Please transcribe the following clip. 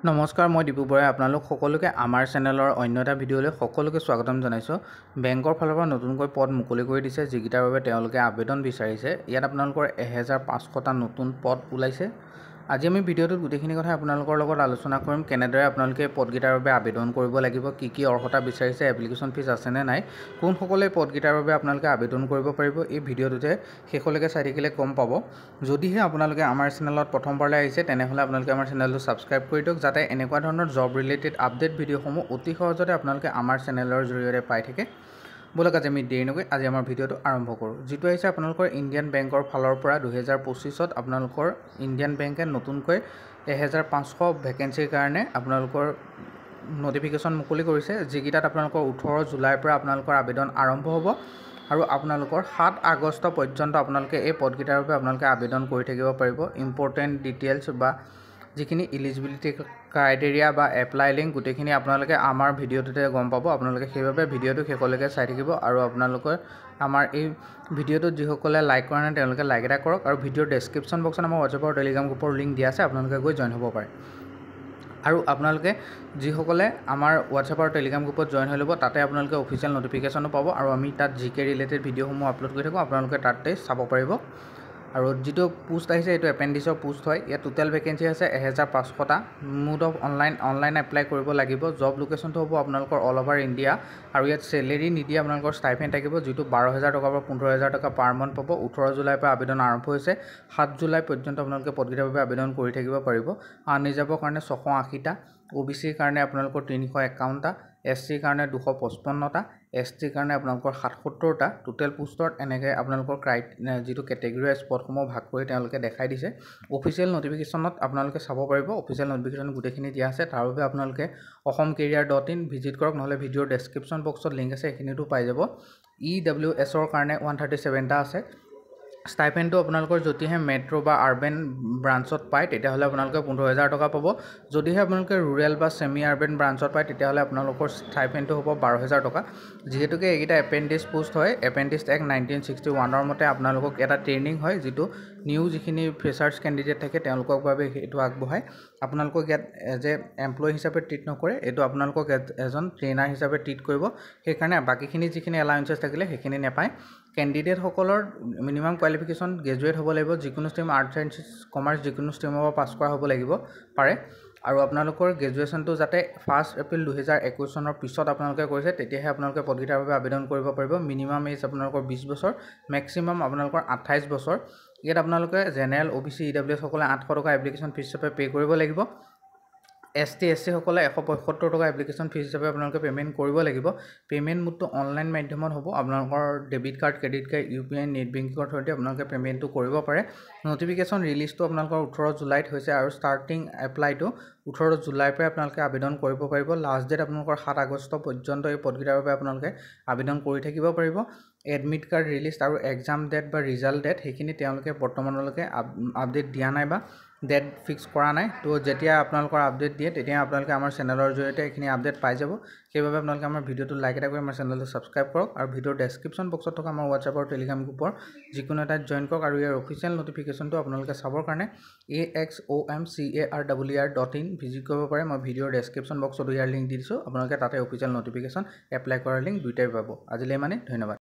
নমস্কাৰ, মই দীপু বৰাই আপোনালোক সকলোকে আমাৰ চেনেলৰ অন্য এটা ভিডিঅ'লৈ সকলোকে স্বাগতম জনাইছোঁ। বেংকৰ ফালৰ পৰা নতুনকৈ পদ মুকলি কৰি দিছে, যিকেইটাৰ বাবে তেওঁলোকে আবেদন বিচাৰিছে। ইয়াত আপোনালোকৰ 1500টা নতুন পদ ওলাইছে। আজি আমি ভিডিঅ'টোত গোটেইখিনি কথা আপোনালোকৰ লগত আলোচনা কৰিম। কেনেদৰে আপোনালোকে পদকেইটাৰ বাবে আবেদন কৰিব লাগিব, কি অৰ্হতা বিচাৰিছে, এপ্লিকেশ্যন ফিজ আছেনে নাই, কোনসকলে পদকেইটাৰ বাবে আপোনালোকে আবেদন কৰিব পাৰিব, এই ভিডিঅ'টোতে শেষলৈকে চাই থাকিলে গম পাব। যদিহে আপোনালোকে আমাৰ চেনেলত প্ৰথমবাৰলৈ আহিছে, তেনেহ'লে আপোনালোকে আমাৰ চেনেলটো ছাবস্ক্ৰাইব কৰি দিয়ক, যাতে এনেকুৱা ধৰণৰ জব ৰিলেটেড আপডেট ভিডিঅ'সমূহ অতি সহজতে আপোনালোকে আমাৰ চেনেলৰ জৰিয়তে পাই থাকে। বলক আজি আমি দেৰি নকৰি আজি আমাৰ ভিডিঅ'টো আৰম্ভ কৰোঁ। যিটো আহিছে আপোনালোকৰ ইণ্ডিয়ান বেংকৰ ফালৰ পৰা 2025ত আপোনালোকৰ ইণ্ডিয়ান বেংকে নতুনকৈ 1500 ভেকেঞ্চিৰ কাৰণে আপোনালোকৰ নটিফিকেশ্যন মুকলি কৰিছে, যিকেইটাত আপোনালোকৰ 18 জুলাইৰ পৰা আপোনালোকৰ আবেদন আৰম্ভ হ'ব আৰু আপোনালোকৰ 7 আগষ্ট পৰ্যন্ত আপোনালোকে এই পদকেইটাৰ বাবে আপোনালোকে আবেদন কৰি থাকিব পাৰিব। ইম্পৰ্টেণ্ট ডিটেইলছ বা যিখিনি ইলিজিবিলিটি ক্ৰাইটেৰিয়া বা এপ্লাই লিংক গোটেইখিনি আপোনালোকে আমাৰ ভিডিঅ'টোতে গম পাব। আপোনালোকে সেইবাবে ভিডিঅ'টো শেষলৈকে চাই থাকিব আৰু আপোনালোকে আমাৰ এই ভিডিঅ'টোত যিসকলে লাইক কৰা নাই তেওঁলোকে লাইক এটা কৰক আৰু ভিডিঅ'ৰ ডেছক্ৰিপশ্যন বক্সত আমাৰ হোৱাটছআপ আৰু টেলিগ্ৰাম গ্ৰুপৰ লিংক দিয়া আছে, আপোনালোকে গৈ জইন হ'ব পাৰে। আৰু আপোনালোকে যিসকলে আমাৰ হোৱাটছআপ আৰু টেলিগ্ৰাম গ্ৰুপত জইন হৈ ল'ব, তাতে আপোনালোকে অফিচিয়েল নটিফিকেশ্যনো পাব আৰু আমি তাত জিকে ৰিলেটেড ভিডিঅ'সমূহ আপলোড কৰি থাকোঁ, আপোনালোকে তাতে চাব পাৰিব। আৰু যিটো পোষ্ট আহিছে এইটো এপেণ্ডিক্সৰ পোষ্ট হয়। ইয়াত টোটেল ভেকেঞ্চি আছে 1500টা। মোড অফ অনলাইন এপ্লাই কৰিব লাগিব। জব লোকেশ্যনটো হ'ব আপোনালোকৰ অল অভাৰ ইণ্ডিয়া আৰু ইয়াত চেলেৰি নিদিয়ে, আপোনালোকৰ ষ্টাইপেণ্ড থাকিব, যিটো 12,000 টকাৰ পৰা 15,000 টকা পাৰ মান্থ পাব। 18 জুলাইৰ পৰা আবেদন আৰম্ভ হৈছে, 7 জুলাই পৰ্যন্ত আপোনালোকে পদকেইটাৰ বাবে আবেদন কৰি থাকিব পাৰিব। আনৰিজাৰ্ভৰ কাৰণে 680টা, OBCৰ কাৰণে আপোনালোকৰ 351টা, SCৰ কাৰণে 255টা, STৰ কাৰণে আপোনালোকৰ 77টা। টোটেল পোষ্টত এনেকৈ আপোনালোকৰ যিটো কেটেগৰী ৱাইজ পদসমূহ ভাগ কৰি তেওঁলোকে দেখাই দিছে। অফিচিয়েল নটিফিকেশ্যনত আপোনালোকে চাব পাৰিব, অফিচিয়েল নটিফিকেশ্যন গোটেইখিনি দিয়া আছে। তাৰ বাবে আপোনালোকে অসমকেৰিয়াৰ.in ভিজিট কৰক, নহ'লে ভিডিঅ'ৰ ডেছক্ৰিপশ্যন বক্সত লিংক আছে, সেইখিনিতো পাই যাব। EWSৰ কাৰণে 137টা আছে। ষ্টাইপেণ্ডটো আপোনালোকৰ যদিহে মেট্ৰ' বা আৰ্বেন ব্ৰাঞ্চত পায় তেতিয়াহ'লে আপোনালোকে 15,000 টকা পাব। যদিহে আপোনালোকে ৰুৰেল বা ছেমি আৰ্বেন ব্ৰাঞ্চত পায় তেতিয়াহ'লে আপোনালোকৰ ষ্টাইপেণ্ডটো হ'ব 12,000 টকা। যিহেতুকে এইকেইটা এপেণ্ডিক্স পোষ্ট হয়, এপেণ্ডিক্স এক্ট 1961ৰ মতে আপোনালোকক এটা ট্ৰেইনিং হয়, যিটো নিউ যিখিনি ফ্ৰেচাৰ্ছ কেণ্ডিডেট থাকে তেওঁলোকৰ বাবে এইটো আগবঢ়ায়। আপোনালোকক ইয়াত এজ এ এমপ্লয়ী হিচাপে ট্ৰিট নকৰে, এইটো আপোনালোকক এজন ট্ৰেইনাৰ হিচাপে ট্ৰিট কৰিব। সেইকাৰণে বাকীখিনি যিখিনি এলাউঞ্চেছ থাকিলে সেইখিনি নাপায়। কেণ্ডিডেটসকলৰ মিনিমাম কোৱালিফিকেশ্যন গ্ৰেজুৱেট হ'ব লাগিব, যিকোনো ষ্ট্ৰীম আৰ্টছ ছায়েন্স কমাৰ্চ যিকোনো ষ্ট্ৰীমৰ পৰা পাছ কৰা হ'ব লাগিব পাৰে। আৰু আপোনালোকৰ গ্ৰেজুৱেশ্যনটো যাতে 1 এপ্ৰিল 2021 চনৰ পিছত আপোনালোকে কৰিছে, তেতিয়াহে আপোনালোকে পদকেইটাৰ বাবে আবেদন কৰিব পাৰিব। মিনিমাম এজ আপোনালোকৰ 20 বছৰ, মেক্সিমাম আপোনালোকৰ 28 বছৰ। ইয়াত আপোনালোকে জেনেৰেল, OBC, EWS সকলে 800 টকা এপ্লিকেশ্যন ফিজ হিচাপে পে' কৰিব লাগিব। ST, SC সকলে 175 টকা এপ্লিকেশ্যন ফিজ হিচাপে আপোনালোকে পে'মেণ্ট কৰিব লাগিব। পে'মেণ্ট মোডটো অনলাইন মাধ্যমত হ'ব। আপোনালোকৰ debit card, credit card, UPI, net বেংকিঙৰ থ্ৰুদি আপোনালোকে পে'মেণ্টটো কৰিব পাৰে। নটিফিকেশ্যন ৰিলিজটো আপোনালোকৰ 18 জুলাইত হৈছে আৰু ষ্টাৰ্টিং এপ্লাইটো 18 জুলাইৰ পৰা আপোনালোকে আবেদন কৰিব পাৰিব। লাষ্ট ডেট আপোনালোকৰ 7 আগষ্ট পৰ্যন্ত এই পদকেইটাৰ বাবে আপোনালোকে আবেদন কৰি থাকিব পাৰিব। এডমিট কাৰ্ড ৰিলিজ আৰু এক্সাম ডেট বা ৰিজাল্ট ডেট সেইখিনি তেওঁলোকে বৰ্তমানলৈকে আপডেট দিয়া নাই বা ডেট ফিক্স কৰা নাই। তো যেতিয়া আপোনালোকৰ আপডেট দিয়ে তেতিয়া আপোনালোকে আমাৰ চেনেলৰ জৰিয়তে এইখিনি আপডেট পাই যাব। সেইবাবে আপোনালোকে আমাৰ ভিডিঅ'টো লাইক এটা কৰি আমাৰ চেনেলটো ছাবস্ক্ৰাইব কৰক আৰু ভিডিঅ'ৰ ডেছক্ৰিপশ্যন বক্সত থকা আমাৰ হোৱাটছআপ আৰু টেলিগ্ৰাম গ্ৰুপৰ যিকোনো এটাত জইন কৰক আৰু ইয়াৰ অফিচিয়েল নটিফিকেশ্যনটো আপোনালোকে চাবৰ কাৰণে AXOMCARER.in ভিজিট কৰিব পাৰে। মই ভিডিঅ'ৰ ডেছক্ৰিপশ্যন বক্সতো ইয়াৰ লিংক দি দিছোঁ, আপোনালোকে তাতে অফিচিয়েল নটিফিকেশ্যন এপ্লাই কৰাৰ লিংক দুইটাই পাব। আজিলৈ মানে ধন্যবাদ।